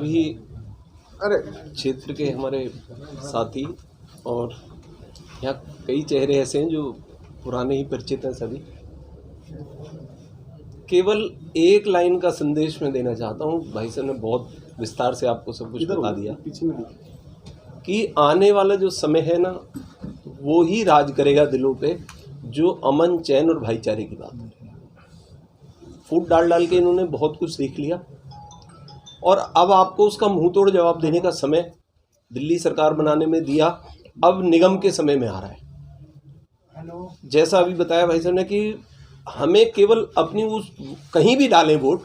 सभी क्षेत्र के हमारे साथी और यहाँ कई चेहरे ऐसे हैं जो पुराने ही परिचित हैं सभी। केवल एक लाइन का संदेश मैं देना चाहता हूँ। भाई साहब ने बहुत विस्तार से आपको सब कुछ बता दिया कि आने वाला जो समय है ना, वो ही राज करेगा दिलों पे, जो अमन, चैन और भाईचारे की बात है। फूट डाल डाल के इन्होंने बहुत कुछ सीख लिया और अब आपको उसका मुंह तोड़ जवाब देने का समय दिल्ली सरकार बनाने में दिया, अब निगम के समय में आ रहा है। जैसा अभी बताया भाई साहब ने कि हमें केवल अपनी उस कहीं भी डालें वोट,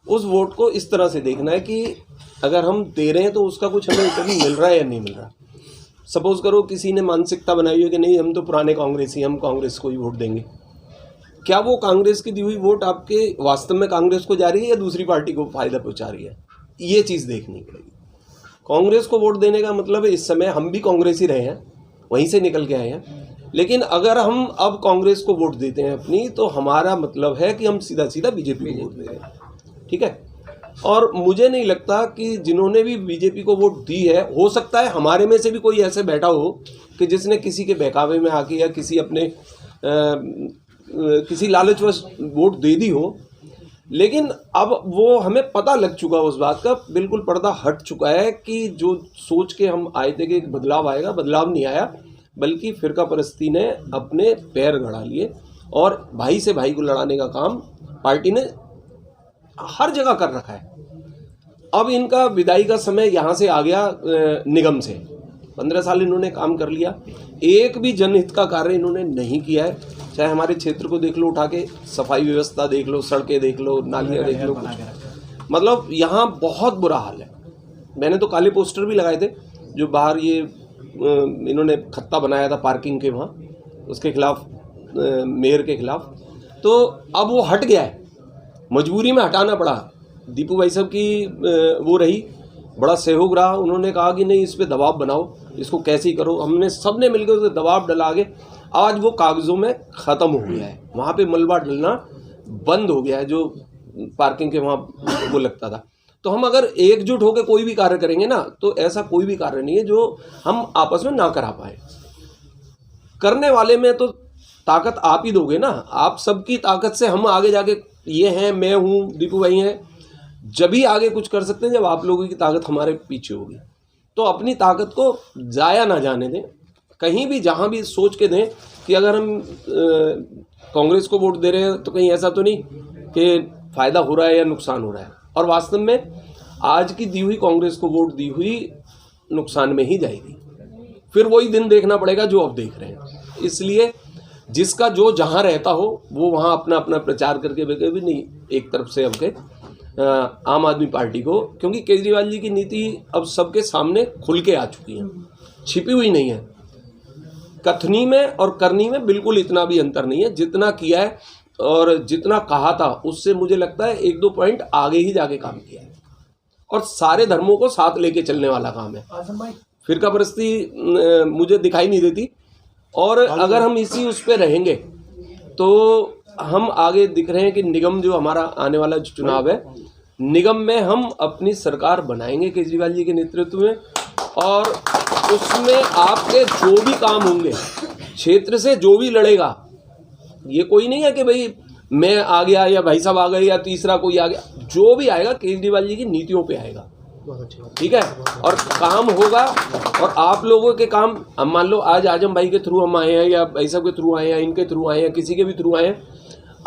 उस वोट को इस तरह से देखना है कि अगर हम दे रहे हैं तो उसका कुछ हमें कभी मिल रहा है या नहीं मिल रहा। सपोज करो किसी ने मानसिकता बनाई है कि नहीं हम तो पुराने कांग्रेसी, हम कांग्रेस को ही वोट देंगे। क्या वो कांग्रेस की दी हुई वोट आपके वास्तव में कांग्रेस को जा रही है या दूसरी पार्टी को फायदा पहुंचा रही है? ये चीज़ देखनी पड़ेगी। कांग्रेस को वोट देने का मतलब है इस समय हम भी कांग्रेसी रहे हैं, वहीं से निकल के आए हैं, लेकिन अगर हम अब कांग्रेस को वोट देते हैं अपनी, तो हमारा मतलब है कि हम सीधा सीधा बीजेपी को वोट दे रहे हैं। ठीक है। और मुझे नहीं लगता कि जिन्होंने भी बीजेपी को वोट दी है, हो सकता है हमारे में से भी कोई ऐसे बैठा हो कि जिसने किसी के बहकावे में आके या किसी अपने किसी लालचवश वोट दे दी हो, लेकिन अब वो हमें पता लग चुका उस बात का, बिल्कुल पर्दा हट चुका है कि जो सोच के हम आए थे कि बदलाव आएगा, बदलाव नहीं आया, बल्कि फिरका परस्ती ने अपने पैर गड़ा लिए और भाई से भाई को लड़ाने का काम पार्टी ने हर जगह कर रखा है। अब इनका विदाई का समय यहाँ से आ गया निगम से। 15 साल इन्होंने काम कर लिया, एक भी जनहित का कार्य इन्होंने नहीं किया है। चाहे हमारे क्षेत्र को देख लो, उठा के सफाई व्यवस्था देख लो, सड़कें देख लो, नालियाँ देख लो, मतलब यहाँ बहुत बुरा हाल है। मैंने तो काले पोस्टर भी लगाए थे जो बाहर ये इन्होंने खत्ता बनाया था पार्किंग के वहाँ, उसके खिलाफ, मेयर के खिलाफ। तो अब वो हट गया है, मजबूरी में हटाना पड़ा। दीपू भाई साहब की वो रही, बड़ा सहयोग रहा। उन्होंने कहा कि नहीं इस पर दबाव बनाओ, इसको कैसे ही करो। हमने सब ने मिलकर उसे दबाव डला के आज वो कागज़ों में ख़त्म हो गया है। वहाँ पे मलबा डलना बंद हो गया है, जो पार्किंग के वहाँ वो लगता था। तो हम अगर एकजुट होकर कोई भी कार्य करेंगे ना, तो ऐसा कोई भी कार्य नहीं है जो हम आपस में ना करा पाए। करने वाले में तो ताकत आप ही दोगे ना, आप सबकी ताकत से हम आगे जाके, ये हैं, मैं हूँ, दीपू भाई हैं, जब ही आगे कुछ कर सकते हैं जब आप लोगों की ताकत हमारे पीछे होगी। तो अपनी ताकत को ज़ाया ना जाने दें, कहीं भी जहाँ भी सोच के दें कि अगर हम कांग्रेस को वोट दे रहे हैं तो कहीं ऐसा तो नहीं कि फ़ायदा हो रहा है या नुकसान हो रहा है। और वास्तव में आज की दी हुई कांग्रेस को वोट दी हुई नुकसान में ही जाएगी। फिर वही दिन देखना पड़ेगा जो अब देख रहे हैं। इसलिए जिसका जो जहाँ रहता हो वो वहाँ अपना अपना प्रचार करके बेटे भी नहीं, एक तरफ से अब के आम आदमी पार्टी को, क्योंकि केजरीवाल जी की नीति अब सबके सामने खुल के आ चुकी है, छिपी हुई नहीं है। कथनी में और करनी में बिल्कुल इतना भी अंतर नहीं है। जितना किया है और जितना कहा था उससे मुझे लगता है 1-2 पॉइंट आगे ही जाके काम किया है और सारे धर्मों को साथ लेके चलने वाला काम है। फिरका परस्ती मुझे दिखाई नहीं देती और अगर हम इसी उस पे रहेंगे तो हम आगे दिख रहे हैं कि निगम जो हमारा आने वाला चुनाव है, निगम में हम अपनी सरकार बनाएंगे केजरीवाल जी के नेतृत्व में और उसमें आपके जो भी काम होंगे, क्षेत्र से जो भी लड़ेगा, ये कोई नहीं है कि भाई मैं आ गया या भाई साहब आ गए या तीसरा कोई आ गया, जो भी आएगा केजरीवाल जी की नीतियों पे आएगा। ठीक है। और काम होगा और आप लोगों के काम, हम मान लो आज आजम भाई के थ्रू हम आए हैं या भाई साहब के थ्रू आए हैं, इनके थ्रू आए हैं, किसी के भी थ्रू आए हैं,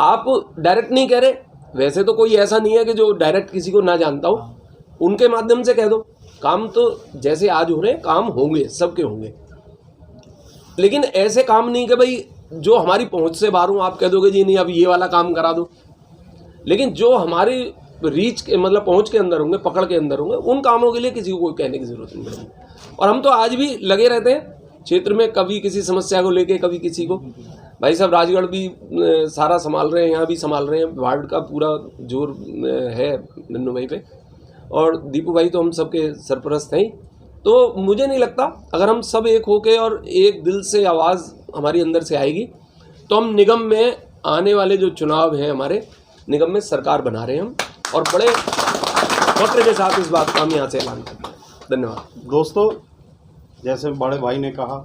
आप डायरेक्ट नहीं कह रहे। वैसे तो कोई ऐसा नहीं है कि जो डायरेक्ट किसी को ना जानता हो, उनके माध्यम से कह दो। काम तो जैसे आज हो रहे हैं, काम होंगे, सबके होंगे, लेकिन ऐसे काम नहीं कि भाई जो हमारी पहुंच से बाहर हूँ आप कह दोगे जी नहीं अब ये वाला काम करा दो। लेकिन जो हमारी रीच के मतलब पहुंच के अंदर होंगे, पकड़ के अंदर होंगे, उन कामों के लिए किसी को कोई कहने की जरूरत नहीं पड़ेगी। और हम तो आज भी लगे रहते हैं क्षेत्र में, कभी किसी समस्या को लेके, कभी किसी को। भाई साहब राजगढ़ भी सारा संभाल रहे हैं, यहाँ भी संभाल रहे हैं, वार्ड का पूरा जोर है नन्नू भाई पे, और दीपू भाई तो हम सबके सरपरस्त हैं ही। तो मुझे नहीं लगता, अगर हम सब एक होके और एक दिल से आवाज़ हमारी अंदर से आएगी तो हम निगम में आने वाले जो चुनाव हैं हमारे, निगम में सरकार बना रहे हैं हम, और बड़े फक्र के साथ इस बात का हम यहाँ से ऐलान करते हैं। धन्यवाद। दोस्तों, जैसे बड़े भाई ने कहा